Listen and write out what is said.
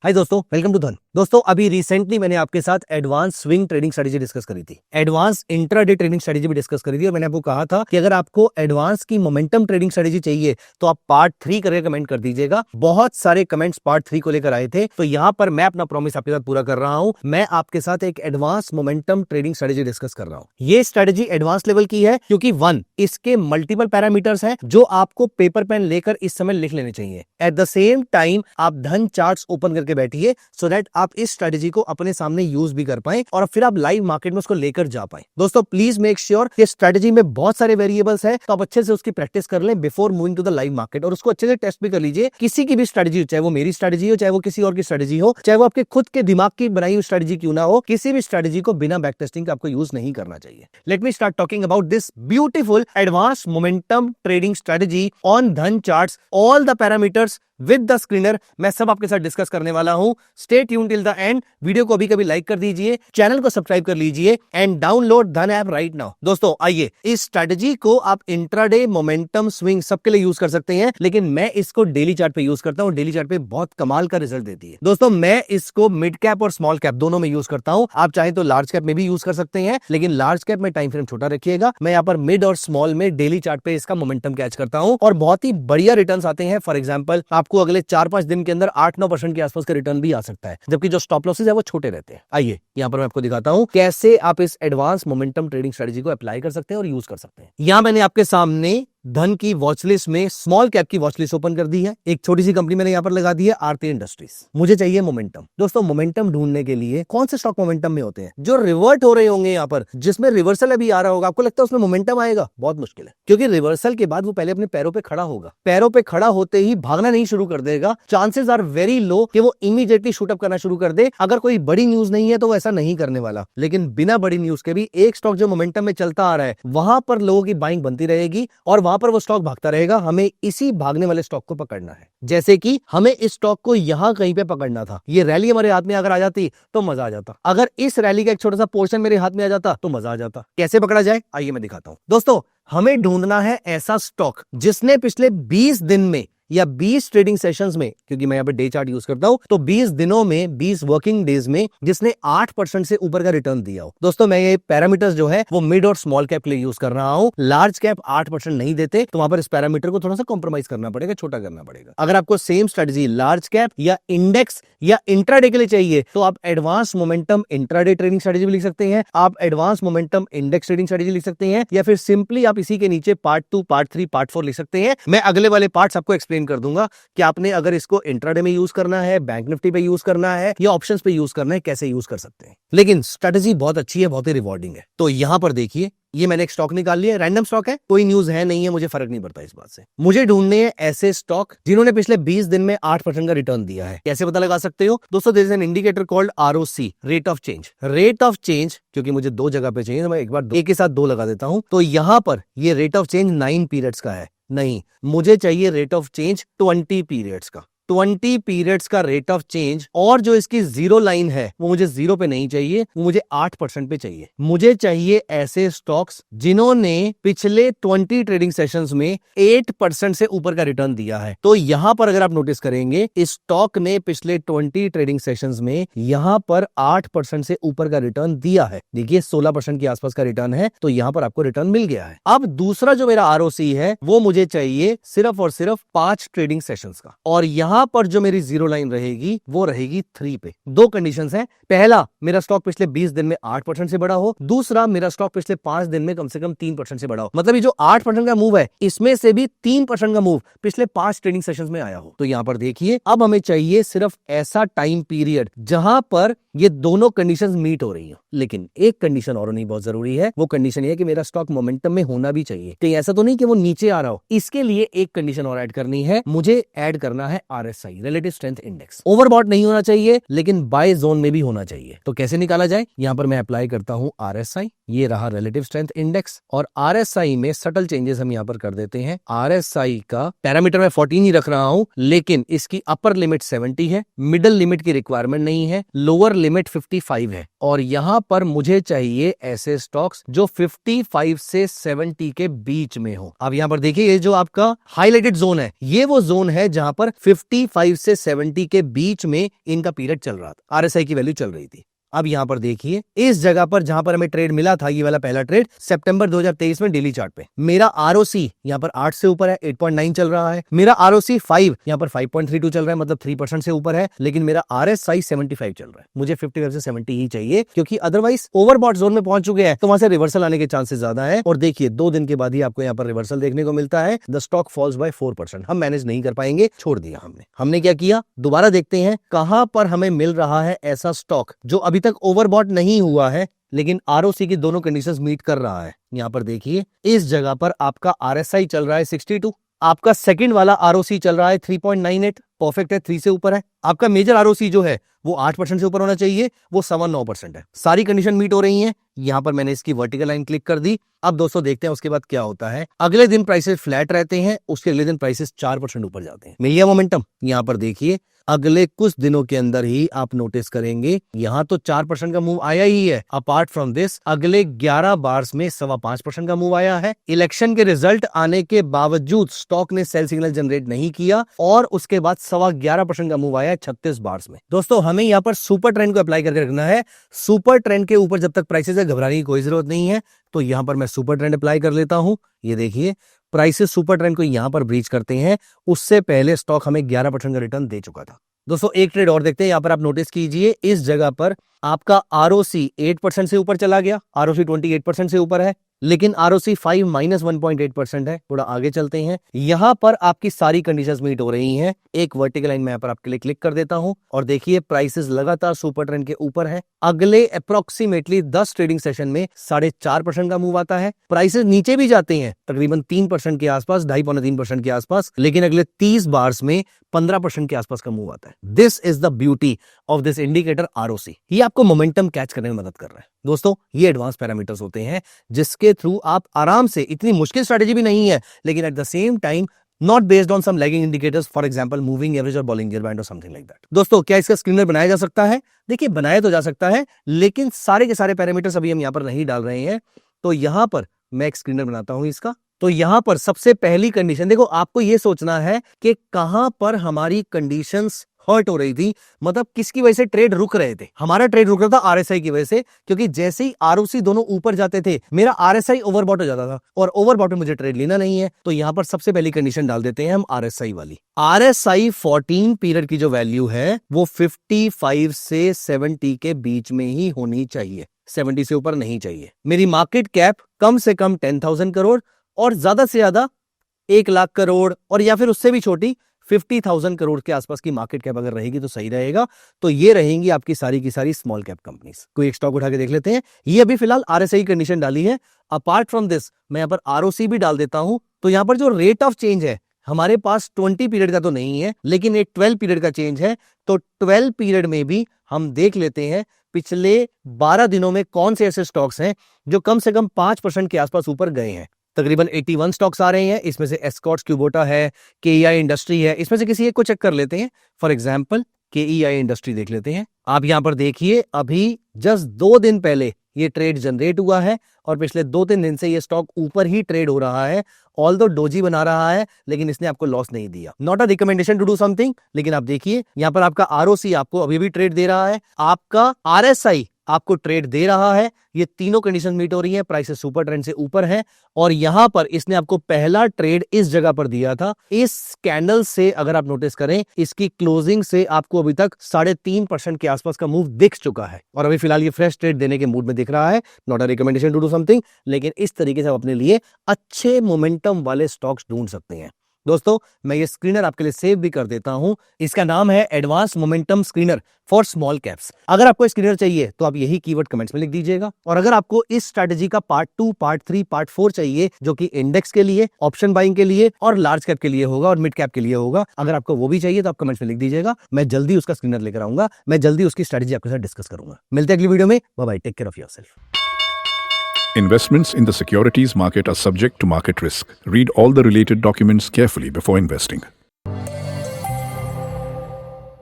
हाय दोस्तों, welcome to धन। दोस्तों, अभी रिसेंटली मैंने आपके साथ advance swing trading strategy discuss करी थी, एडवांस इंट्राडे ट्रेडिंग स्ट्रेटेजी भी डिस्कस करी थी और मैंने आपको कहा था कि अगर आपको एडवांस की मोमेंटम ट्रेडिंग स्ट्रेटेजी चाहिए तो आप पार्ट 3 करके कमेंट कर दीजिएगा। बहुत सारे कमेंट्स पार्ट 3 को लेकर आए थे, तो यहां पर मैं अपना प्रॉमिस आपके साथ पूरा कर रहा हूं। मैं आपके साथ एक advance momentum trading strategy discuss कर रहा हूं। ये स्ट्रेटेजी एडवांस लेवल की है क्योंकि 1 इसके मल्टीपल पैरामीटर्स हैं जो आपको पेपर पेन लेकर इस समय लिख लेने चाहिए। एट द सेम टाइम आप धन चार्ट्स ओपन करके बैठिए सो दैट आप इस स्ट्रेटेजी को अपने सामने यूज भी कर पाएं और फिर आप लाइव मार्केट में उसको लेकर जा पाएं। दोस्तों, प्लीज मेक श्योर कि स्ट्रेटेजी में बहुत सारे वेरिएबल्स हैं, तो आप अच्छे से उसकी प्रैक्टिस कर लें before moving to the live market और उसको अच्छे से टेस्ट भी कर लीजिए। किसी की भी स्ट्रेटेजी, चाहे वो मेरी स्ट्रेटेजी हो, चाहे वो किसी और की स्ट्रेटेजी हो, चाहे वो आपके खुद के दिमाग की बनाई हुई स्ट्रेटेजी क्यों ना हो, किसी भी स्ट्रेटेजी को बिना बैक टेस्टिंग के आपको यूज नहीं करना चाहिए। Let me start talking about this beautiful advance momentum trading strategy on Dhan charts, all the parameters with the screener. मैं सब आपके साथ डिस्कस करने वाला हूं। Stay tune till the end. Video को अभी लाइक कर दीजिए, चैनल को सब्सक्राइब कर लीजिए एंड डाउनलोड धन ऐप राइट नाउ। दोस्तों, आइए, इस स्ट्रेटजी को आप इंट्राडे, मोमेंटम, स्विंग सबके लिए यूज कर सकते हैं, लेकिन मैं इसको डेली चार्ट पे यूज करता हूं। डेली चार्ट पे बहुत कमाल का रिजल्ट देती है। दोस्तों, मैं इसको मिड कैप और स्मॉल कैप दोनों में यूज करता हूं। आप चाहे तो लार्ज कैप में भी यूज कर सकते हैं, लेकिन लार्ज कैप में टाइम फ्रेम छोटा रखिएगा। मैं यहाँ पर मिड और स्मॉल में डेली चार्ट पे इसका मोमेंटम कैच करता हूं और बहुत ही बढ़िया रिटर्न आते हैं। फॉर एग्जाम्पल, आपको अगले 4-5 दिन के अंदर 8-9% के आसपास का रिटर्न भी आ सकता है, जबकि जो स्टॉप लॉसेस है वो छोटे रहते हैं। आइए, यहां पर मैं आपको दिखाता हूं कैसे आप इस एडवांस मोमेंटम ट्रेडिंग स्ट्रेटजी को अप्लाई कर सकते हैं और यूज कर सकते हैं। यहां मैंने आपके सामने धन की वॉच लिस्ट में स्मॉल कैप की वॉच लिस्ट ओपन कर दी है। एक छोटी सी कंपनी मैंने यहां पर लगा दी है, आरती इंडस्ट्रीज। मुझे चाहिए मोमेंटम। दोस्तों, मोमेंटम ढूंढने के लिए कौन से स्टॉक मोमेंटम में होते हैं? जो रिवर्ट हो रहे होंगे यहां पर, जिसमें रिवर्सल अभी आ रहा होगा। आपको लगता है उसमें मोमेंटम आएगा? बहुत मुश्किल है, क्योंकि रिवर्सल के बाद वो पहले अपने पैरों पे खड़ा होगा। पैरों पे खड़ा होते ही भागना नहीं शुरू कर देगा। चांसेस आर वेरी लो कि वो इमीडिएटली शूट अप करना शुरू कर दे। अगर कोई बड़ी न्यूज नहीं है तो वो ऐसा नहीं करने वाला, लेकिन बिना बड़ी न्यूज के भी एक स्टॉक जो मोमेंटम में चलता आ रहा है, वहां पर लोगों की बाइंग बनती रहेगी और वहां पर वो स्टॉक भागता रहेगा। हमें इसी भागने वाले स्टॉक को पकड़ना है। जैसे कि हमें इस स्टॉक को यहां कहीं पे पकड़ना था। ये रैली हमारे हाथ में अगर आ जाती तो मजा आ जाता। अगर इस रैली का एक छोटा सा पोर्शन मेरे हाथ में आ जाता तो मजा आ जाता। कैसे पकड़ा जाए, आइए मैं दिखाता हूं। दोस्तों, हमें ढूंढना है ऐसा स्टॉक जिसने पिछले 20 दिन में या 20 ट्रेडिंग सेशंस में, क्योंकि मैं यहाँ पे डे चार्ट यूज करता हूं, तो 20 दिनों में, 20 वर्किंग डेज में जिसने 8% से ऊपर का रिटर्न दिया हो। दोस्तों, मैं ये पैरामीटर्स जो है वो मिड और स्मॉल कैप के लिए यूज कर रहा हूं। लार्ज कैप 8% नहीं देते, तो वहां पर इस पैरामीटर को थोड़ा सा कॉम्प्रोमाइज करना पड़ेगा, छोटा करना पड़ेगा। अगर आपको सेम स्ट्रेटजी लार्ज कैप या इंडेक्स या इंट्राडे के लिए चाहिए तो आप advance momentum intraday trading strategy भी लिख सकते हैं, आप advance momentum index trading strategy लिख सकते हैं, या फिर सिंपली आप इसी के नीचे पार्ट 2, पार्ट 3, पार्ट 4 लिख सकते हैं। मैं अगले वाले पार्ट्स आपको एक्सप्लेन कर दूंगा कि आपने अगर इसको इंट्राडे में यूज करना है, बैंक निफ्टी पे यूज करना है या ऑप्शंस पे यूज करना है, कैसे यूज कर सकते हैं। लेकिन स्ट्रेटजी बहुत अच्छी है, बहुत ही रिवॉर्डिंग है। तो यहां पर देखिए, ये मैंने एक स्टॉक निकाल लिया, रैंडम स्टॉक है, कोई न्यूज है नहीं है, मुझे फर्क नहीं पड़ता इस बात से। मुझे ढूंढने हैं ऐसे स्टॉक जिन्होंने पिछले 20 दिन में 8% का रिटर्न दिया है। कैसे पता लगा सकते हो? दोस्तों, there is an indicator called ROC, rate of change. Rate of change, क्योंकि मुझे 2 जगह पे चाहिए तो मैं एक बार एक के साथ 2 लगा देता हूं। तो यहां पर ये रेट ऑफ चेंज 9 पीरियड्स का है। नहीं, मुझे चाहिए रेट ऑफ चेंज 20 पीरियड्स का। 20 पीरियड्स का रेट ऑफ चेंज, और जो इसकी जीरो लाइन है वो मुझे 0 पे नहीं चाहिए, वो मुझे 8% पे चाहिए। मुझे चाहिए ऐसे स्टॉक्स जिन्होंने पिछले 20 ट्रेडिंग सेशंस में 8% से ऊपर का रिटर्न दिया है। तो यहां पर अगर आप नोटिस करेंगे, इस स्टॉक ने पिछले 20 ट्रेडिंग सेशंस में यहां पर 8% से ऊपर का रिटर्न दिया है। देखिए, 16% के आसपास का रिटर्न है, तो यहां पर आपको रिटर्न मिल गया है। अब दूसरा जो मेरा आरओसी है वो मुझे चाहिए सिर्फ और सिर्फ 5 ट्रेडिंग सेशंस का, और यहां पर जो मेरी जीरो लाइन रहेगी वो रहेगी 3 पे। 2 कंडीशंस हैं। पहला, मेरा स्टॉक पिछले 20 दिन में 8% से बढ़ा हो। दूसरा, मेरा स्टॉक पिछले 5 दिन में कम से कम 3% से बढ़ा हो। मतलब ये जो 8% का मूव है, इसमें से भी 3% का मूव पिछले 5 ट्रेडिंग सेशंस में आया हो। तो यहां पर देखिए, अब हमें चाहिए सिर्फ ऐसा टाइम पीरियड जहां पर ये दोनों कंडीशंस मीट हो रही हैं। लेकिन एक कंडीशन और होनी बहुत जरूरी है। वो कंडीशन ये है कि मेरा स्टॉक मोमेंटम में होना भी चाहिए। कहीं ऐसा तो नहीं कि वो नीचे आ रहा हो। इसके लिए एक कंडीशन और ऐड करनी है। मुझे ऐड करना है RSI, relative strength index. Overbought नहीं होना चाहिए, लेकिन बाय जोन में भी होना चाहिए। तो कैसे निकाला जाए? यहां पर मैं अप्लाई करता हूं आरएसआई। ये रहा रिलेटिव स्ट्रेंथ इंडेक्स, और आरएसआई में सटल चेंजेस हम यहां पर कर देते हैं। आरएसआई का पैरामीटर मैं 14 ही रख रहा हूं, लेकिन इसकी अपर लिमिट 70 है, मिडल लिमिट की रिक्वायरमेंट नहीं है, लोअर लिमिट 55 है। और यहां पर मुझे चाहिए ऐसे स्टॉक्स जो 55 से 70 के बीच में हो। अब यहां पर देखिए, ये जो आपका हाईलाइटेड जोन है, ये वो जोन है जहां पर 50 55 से 70 के बीच में इनका पीरियड चल रहा था, आरएसआई की वैल्यू चल रही थी। अब यहां पर देखिए इस जगह पर जहां पर हमें ट्रेड मिला था, ये वाला पहला ट्रेड सितंबर 2023 में डेली चार्ट पे, मेरा आरओसी यहां पर 8 से ऊपर है, 8.9 चल रहा है। मेरा आरओसी 5 यहां पर 5.32 चल रहा है, मतलब 3% से ऊपर है। लेकिन मेरा आरएसआई 75 चल रहा है। मुझे 55 से 70 ही चाहिए, क्योंकि अदरवाइज ओवरबॉट जोन में पहुंच चुके हैं, तो वहां से रिवर्सल आने के चांसेस ज्यादा है। और देखिए 2 दिन के बाद ही आपको यहां पर रिवर्सल देखने को मिलता है। The stock falls by 4%। हम मैनेज नहीं कर पाएंगे, छोड़ दिया हमने क्या किया, दोबारा देखते हैं कहां पर हमें मिल रहा है ऐसा स्टॉक जो अभी तक ओवरबॉट नहीं हुआ है, लेकिन आरओसी की दोनों कंडीशंस मीट कर रहा है। यहां पर देखिए इस जगह पर आपका आरएसआई चल रहा है 62, आपका सेकंड वाला आरओसी चल रहा है 3.98, परफेक्ट है, 3 से ऊपर है। आपका मेजर आरओसी जो है वो 8% से ऊपर होना चाहिए, वो 9% है। सारी कंडीशन मीट हो रही हैं। यहां पर मैंने इसकी वर्टिकल लाइन क्लिक कर दी। अब दोस्तों देखते हैं उसके बाद क्या होता है। अगले दिन प्राइसेस फ्लैट रहते हैं, उसके अगले दिन प्राइसेस 4% ऊपर जाते हैं। मिल गया मोमेंटम। यहां पर देखिए अगले कुछ दिनों के अंदर ही आप नोटिस करेंगे यहां तो 4% का मूव आया ही है। अपार्ट फ्रॉम दिस अगले 11 बार्स में 5.25% का मूव आया है। इलेक्शन के रिजल्ट आने के बावजूद स्टॉक ने सेल सिग्नल जनरेट नहीं किया और उसके बाद 11.25% का मूव आया 36 बार्स में। दोस्तों हमें यहां पर सुपर ट्रेंड को अप्लाई करके रखना है। सुपर ट्रेंड के ऊपर जब तक प्राइसेस है घबराने की कोई जरूरत नहीं है। तो यहां पर मैं सुपर ट्रेंड अप्लाई कर लेता हूं। ये देखिए प्राइसेस सुपर ट्रेंड को यहां पर ब्रीच करते हैं, उससे पहले स्टॉक हमें 11% का रिटर्न दे चुका था। दोस्तों एक ट्रेड और देखते हैं। यहां पर आप नोटिस कीजिए इस जगह पर आपका आरओसी 8% से ऊपर चला गया, आरओसी 28% से ऊपर है, लेकिन आरओसी 5 माइनस 1.8% है। थोड़ा आगे चलते हैं। यहां पर आपकी सारी कंडीशंस मीट हो रही हैं। एक वर्टिकल लाइन में यहां पर आपके लिए क्लिक कर देता हूं और देखिए प्राइसेस लगातार सुपर ट्रेंड के ऊपर है। अगले अप्रोक्सीमेटली 10 ट्रेडिंग सेशन में 4.5% का मूव आता है। प्राइसेस नीचे भी जाते हैं तकरीबन 3% के आसपास, 2.5-3% के आसपास, लेकिन अगले 30 बार्स में 15% के आसपास का मूव आता है। This is the beauty of this indicator ROC. ये आपको मोमेंटम कैच करने में मदद कर रहा है। दोस्तों ये एडवांस पैरामीटर्स होते हैं जिसके थ्रू आप आराम से, इतनी मुश्किल स्ट्रेटेजी भी नहीं है, लेकिन at the same time not based on some lagging indicators, for example moving average और बॉलिंजर बैंड और समथिंग लाइक दैट। दोस्तों क्या इसका स्क्रीनर बनाया जा सकता है? देखिए बनाया तो जा सकता है, लेकिन सारे के सारे पैरामीटर्स अभी हम यहां पर नहीं डाल रहे हैं। तो यहां पर मैं एक स्क्रीनर बनाता हूं इसका। तो यहां पर सबसे पहली कंडीशन देखो, आपको यह सोचना है कि कहां पर हमारी कंडीशंस हर्ट हो रही थी, मतलब किसकी वजह से ट्रेड रुक रहे थे। हमारा ट्रेड रुक रहा था आरएसआई की वजह से, क्योंकि जैसे ही आरओसी दोनों ऊपर जाते थे मेरा आरएसआई ओवरबॉट हो जाता था और ओवरबॉट में मुझे ट्रेड लेना नहीं है। तो यहां पर सबसे पहली कंडीशन डाल देते हैं हम आरएसआई वाली। आरएसआई 14 पीरियड की जो वैल्यू है वो 55 से 70 के बीच में ही होनी चाहिए, 70 से ऊपर नहीं चाहिए। मेरी मार्केट कैप कम से कम 10,000 करोड़ और ज्यादा से ज्यादा 1 लाख करोड़, और या फिर उससे भी छोटी 50,000 करोड़ के आसपास की मार्केट कैप अगर रहेगी तो सही रहेगा। तो ये रहेंगी आपकी सारी की सारी स्मॉल कैप कंपनीज। कोई एक स्टॉक उठा के देख लेते हैं। ये अभी फिलहाल आरएसआई कंडीशन डाली है। अपार्ट फ्रॉम दिस मैं यहां पर आरओसी भी डाल देता हूं। तो यहां पर जो रेट ऑफ चेंज है हमारे पास 20 पीरियड का तो नहीं है, लेकिन एक 12 पीरियड का चेंज है। तो 12 पीरियड में भी हम देख लेते हैं पिछले 12 दिनों में कौन से ऐसे स्टॉक्स हैं जो कम से कम 5% के आसपास ऊपर गए हैं। तकरीबन 81 स्टॉक्स आ रहे हैं। इसमें से एस्कॉर्ट्स क्यूबोटा है, केईआई इंडस्ट्री है, इसमें से किसी एक को चेक कर लेते हैं। फॉर एग्जांपल केईआई इंडस्ट्री देख लेते हैं। आप यहां पर देखिए अभी जस्ट 2 दिन पहले ये ट्रेड जनरेट हुआ है और पिछले 2-3 दिन से ये स्टॉक ऊपर ही ट्रेड हो रहा है। ऑल्दो डोजी बना रहा है, लेकिन इसने आपको लॉस नहीं दिया। Not a recommendation to do something, लेकिन आप देखिए यहां पर आपका आरओसी आपको अभी भी ट्रेड दे रहा है, आपका आरएसआई आपको ट्रेड दे रहा है। ये तीनों कंडीशन मीट हो रही है, प्राइसेस सुपर ट्रेंड से ऊपर है। और यहां पर इसने आपको पहला ट्रेड इस जगह पर दिया था। इस कैंडल से अगर आप नोटिस करें, इसकी क्लोजिंग से आपको अभी तक 3.5% के आसपास का मूव दिख चुका है और अभी फिलहाल ये फ्रेश ट्रेड देने के मूड में दिख रहा है। Not a recommendation to do something, लेकिन इस तरीके से आप अपने लिए अच्छे मोमेंटम वाले स्टॉक्स ढूंढ सकते हैं। दोस्तों मैं ये स्क्रीनर आपके लिए सेव भी कर देता हूं। इसका नाम है advance momentum screener for small caps. अगर आपको स्क्रीनर चाहिए तो आप यही कीवर्ड कमेंट्स में लिख दीजिएगा। और अगर आपको इस स्ट्रैटेजी का पार्ट 2, पार्ट 3, पार्ट 4 चाहिए, जो कि इंडेक्स के लिए, ऑप्शन बाइंग के लिए और लार्ज कैप के लिए होगा और मिड कैप के लिए होगा, अगर आपको वो भी चाहिए तो आप कमेंट्स में लिख दीजिएगा। मैं जल्दी उसका स्क्रीनर लेकर आऊंगा, मैं जल्दी उसकी स्ट्रैटेजी आपके साथ डिस्कस करूंगा। मिलते हैं अगली वीडियो में। Bye bye, take care of yourself. Investments in the securities market are subject to market risk. Read all the related documents carefully before investing.